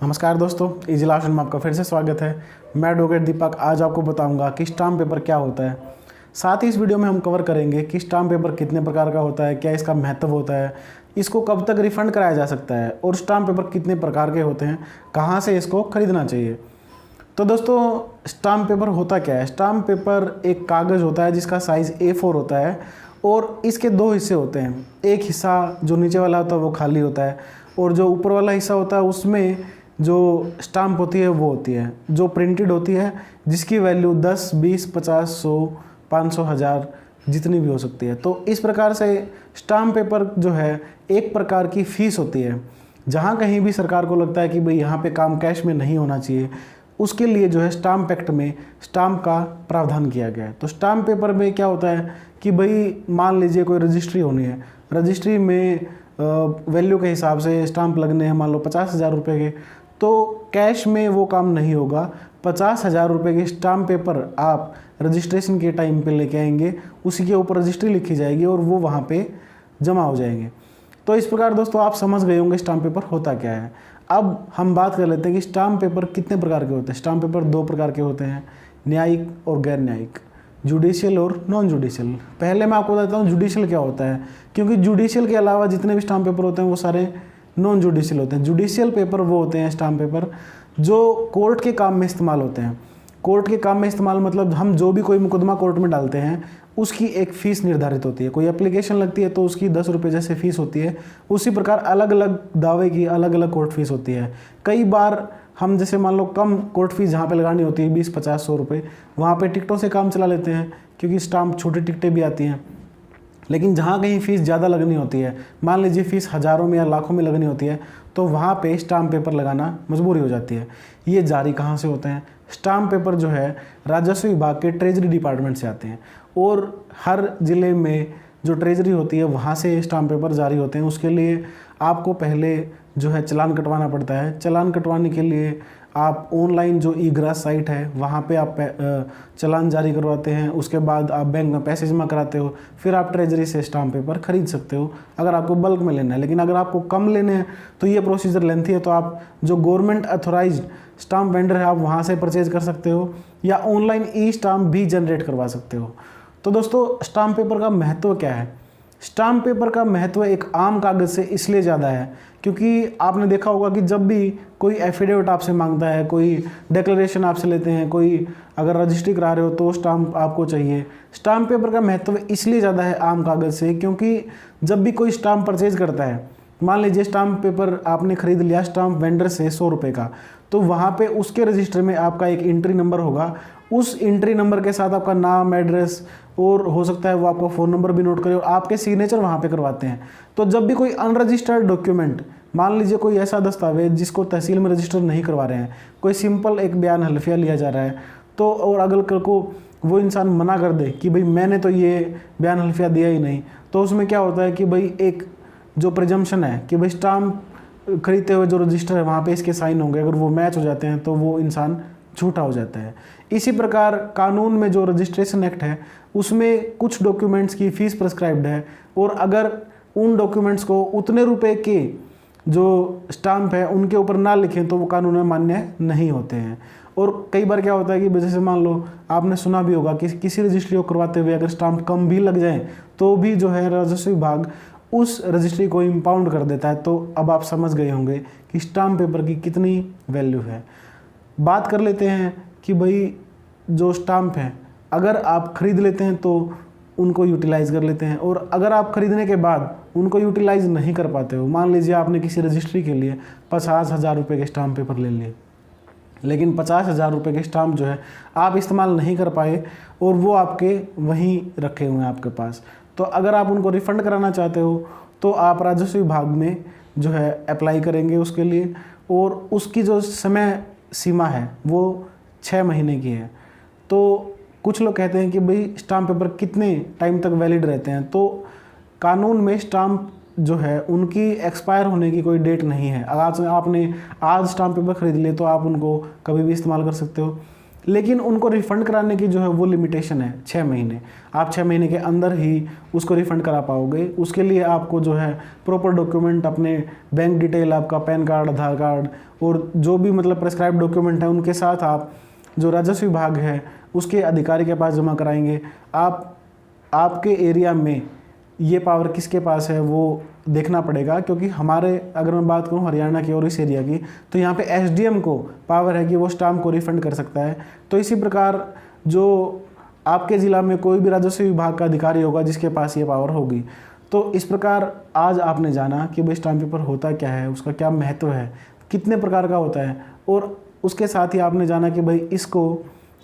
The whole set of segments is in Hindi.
नमस्कार दोस्तों, इजी लाशन में आपका फिर से स्वागत है। मैं एडवोकेट दीपक आज आपको बताऊंगा कि स्टाम्प पेपर क्या होता है। साथ ही इस वीडियो में हम कवर करेंगे कि स्टाम्प पेपर कितने प्रकार का होता है, क्या इसका महत्व होता है, इसको कब तक रिफंड कराया जा सकता है और स्टाम्प पेपर कितने प्रकार के होते हैं, कहाँ से इसको खरीदना चाहिए। तो दोस्तों, स्टाम्प पेपर होता क्या है। स्टाम्प पेपर एक कागज़ होता है जिसका साइज़ A4 होता है और इसके दो हिस्से होते हैं। एक हिस्सा जो नीचे वाला होता है वो खाली होता है और जो ऊपर वाला हिस्सा होता है उसमें जो स्टाम्प होती है वो होती है जो प्रिंटेड होती है, जिसकी वैल्यू 10, 20, 50, 100, 500, 1000 जितनी भी हो सकती है। तो इस प्रकार से स्टाम्प पेपर जो है एक प्रकार की फ़ीस होती है। जहाँ कहीं भी सरकार को लगता है कि भाई यहाँ पे काम कैश में नहीं होना चाहिए, उसके लिए जो है स्टाम्प एक्ट में स्टाम्प का प्रावधान किया गया है। तो स्टाम्प पेपर में क्या होता है कि भाई मान लीजिए कोई रजिस्ट्री होनी है, रजिस्ट्री में वैल्यू के हिसाब से स्टाम्प लगने हैं, मान लो 50,000 रुपये के, तो कैश में वो काम नहीं होगा। 50,000 रुपये के स्टाम्प पेपर आप रजिस्ट्रेशन के टाइम पे लेके आएंगे, उसी के ऊपर रजिस्ट्री लिखी जाएगी और वो वहाँ पे जमा हो जाएंगे। तो इस प्रकार दोस्तों आप समझ गए होंगे स्टाम्प पेपर होता क्या है। अब हम बात कर लेते हैं कि स्टाम्प पेपर कितने प्रकार के होते हैं। स्टाम्प पेपर दो प्रकार के होते हैं, न्यायिक और गैर न्यायिक, जुडिशियल और नॉन जुडिशियल। पहले मैं आपको बताता हूँ जुडिशियल क्या होता है, क्योंकि जुडिशियल के अलावा जितने भी स्टाम्प पेपर होते हैं वो सारे नॉन जुडिशियल होते हैं। जुडिशियल पेपर वो होते हैं स्टाम्प पेपर जो कोर्ट के काम में इस्तेमाल होते हैं। कोर्ट के काम में इस्तेमाल मतलब हम जो भी कोई मुकदमा कोर्ट में डालते हैं उसकी एक फ़ीस निर्धारित होती है। कोई एप्लीकेशन लगती है तो उसकी 10 रुपये जैसे फ़ीस होती है, उसी प्रकार अलग अलग दावे की अलग अलग कोर्ट फीस होती है। कई बार हम जैसे मान लो कम कोर्ट फीस जहाँ पे लगानी होती है 20, 50, 100 रुपये, वहाँ पे टिकटों से काम चला लेते हैं क्योंकि स्टाम्प छोटी टिकटें भी आती हैं। लेकिन जहाँ कहीं फ़ीस ज़्यादा लगनी होती है, मान लीजिए फ़ीस हज़ारों में या लाखों में लगनी होती है, तो वहाँ पे स्टाम्प पेपर लगाना मजबूरी हो जाती है। ये जारी कहाँ से होते हैं? स्टाम्प पेपर जो है राजस्व विभाग के ट्रेजरी डिपार्टमेंट से आते हैं और हर ज़िले में जो ट्रेजरी होती है वहाँ से स्टाम्प पेपर जारी होते हैं। उसके लिए आपको पहले जो है चालान कटवाना पड़ता है। चालान कटवाने के लिए आप ऑनलाइन जो ई-ग्रास साइट है वहाँ पे आप चालान जारी करवाते हैं। उसके बाद आप बैंक में पैसे जमा कराते हो, फिर आप ट्रेजरी से स्टाम्प पेपर खरीद सकते हो अगर आपको बल्क में लेना है। लेकिन अगर आपको कम लेने हैं तो ये प्रोसीजर लेंथी है, तो आप जो गवर्नमेंट अथोराइज्ड स्टाम्प वेंडर है आप वहाँ से परचेज कर सकते हो या ऑनलाइन ई स्टाम्प भी जनरेट करवा सकते हो। तो दोस्तों, स्टाम्प पेपर का महत्व क्या है? स्टाम्प पेपर का महत्व एक आम कागज़ से इसलिए ज़्यादा है क्योंकि आपने देखा होगा कि जब भी कोई एफिडेविट आपसे मांगता है, कोई डिक्लेरेशन आपसे लेते हैं, कोई अगर रजिस्ट्री करा रहे हो तो स्टाम्प आपको चाहिए। स्टाम्प पेपर का महत्व इसलिए ज़्यादा है आम कागज़ से क्योंकि जब भी कोई स्टाम्प परचेज करता है, मान लीजिए स्टाम्प पेपर आपने खरीद लिया स्टाम्प वेंडर से 100 रुपये का, तो वहाँ पे उसके रजिस्टर में आपका एक एंट्री नंबर होगा। उस एंट्री नंबर के साथ आपका नाम, एड्रेस और हो सकता है वो आपका फ़ोन नंबर भी नोट करे और आपके सिग्नेचर वहाँ पे करवाते हैं। तो जब भी कोई अनरजिस्टर्ड डॉक्यूमेंट, मान लीजिए कोई ऐसा दस्तावेज जिसको तहसील में रजिस्टर नहीं करवा रहे हैं, कोई सिंपल एक बयान हल्फिया लिया जा रहा है, तो और अगर कल को वो इंसान मना कर दे कि भाई मैंने तो ये बयान हल्फिया दिया ही नहीं, तो उसमें क्या होता है कि भाई एक जो प्रिजम्पशन है कि भाई स्टाम्प खरीदते हुए जो रजिस्टर है वहाँ पे इसके साइन होंगे, अगर वो मैच हो जाते हैं तो वो इंसान झूठा हो जाता है। इसी प्रकार कानून में जो रजिस्ट्रेशन एक्ट है उसमें कुछ डॉक्यूमेंट्स की फ़ीस प्रिस्क्राइब्ड है और अगर उन डॉक्यूमेंट्स को उतने रुपए के जो स्टाम्प है उनके ऊपर ना लिखें तो वो कानून में मान्य नहीं होते हैं। और कई बार क्या होता है कि जैसे मान लो आपने सुना भी होगा कि किसी रजिस्ट्री को करवाते हुए अगर स्टाम्प कम भी लग जाए तो भी जो है राजस्व विभाग उस रजिस्ट्री को इम्पाउंड कर देता है। तो अब आप समझ गए होंगे कि स्टाम्प पेपर की कितनी वैल्यू है। बात कर लेते हैं कि भाई जो स्टाम्प है अगर आप ख़रीद लेते हैं तो उनको यूटिलाइज़ कर लेते हैं, और अगर आप ख़रीदने के बाद उनको यूटिलाइज़ नहीं कर पाते हो, मान लीजिए आपने किसी रजिस्ट्री के लिए 50,000 रुपये के स्टाम्प पेपर ले लिए, लेकिन 50,000 रुपये के स्टाम्प जो है आप इस्तेमाल नहीं कर पाए और वो आपके वहीं रखे हुए हैं आपके पास, तो अगर आप उनको रिफ़ंड कराना चाहते हो तो आप राजस्व विभाग में जो है अप्लाई करेंगे उसके लिए, और उसकी जो समय सीमा है वो 6 महीने की है। तो कुछ लोग कहते हैं कि भाई स्टाम्प पेपर कितने टाइम तक वैलिड रहते हैं, तो कानून में स्टाम्प जो है उनकी एक्सपायर होने की कोई डेट नहीं है। आज आपने आज स्टाम्प पेपर खरीद लिए तो आप उनको कभी भी इस्तेमाल कर सकते हो। लेकिन उनको रिफ़ंड कराने की जो है वो लिमिटेशन है 6 महीने। आप 6 महीने के अंदर ही उसको रिफ़ंड करा पाओगे। उसके लिए आपको जो है प्रॉपर डॉक्यूमेंट, अपने बैंक डिटेल, आपका पैन कार्ड, आधार कार्ड और जो भी मतलब प्रेस्क्राइब डॉक्यूमेंट है उनके साथ आप जो राजस्व विभाग है उसके अधिकारी के पास जमा कराएंगे। आपके एरिया में ये पावर किसके पास है वो देखना पड़ेगा, क्योंकि हमारे, अगर मैं बात करूँ हरियाणा की और इस एरिया की, तो यहाँ पे एसडीएम को पावर है कि वो स्टाम्प को रिफ़ंड कर सकता है। तो इसी प्रकार जो आपके ज़िला में कोई भी राजस्व विभाग का अधिकारी होगा जिसके पास ये पावर होगी। तो इस प्रकार आज आपने जाना कि भाई स्टाम्प पेपर होता क्या है, उसका क्या महत्व है, कितने प्रकार का होता है, और उसके साथ ही आपने जाना कि भाई इसको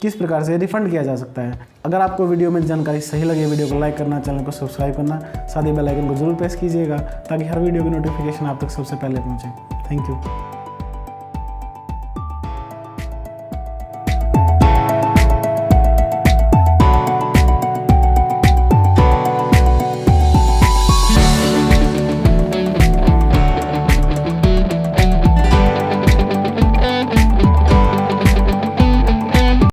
किस प्रकार से रिफ़ंड किया जा सकता है। अगर आपको वीडियो में जानकारी सही लगे, वीडियो को लाइक करना, चैनल को सब्सक्राइब करना, साथ ही बेल आइकन को जरूर प्रेस कीजिएगा ताकि हर वीडियो की नोटिफिकेशन आप तक सबसे पहले पहुंचे। Thank you.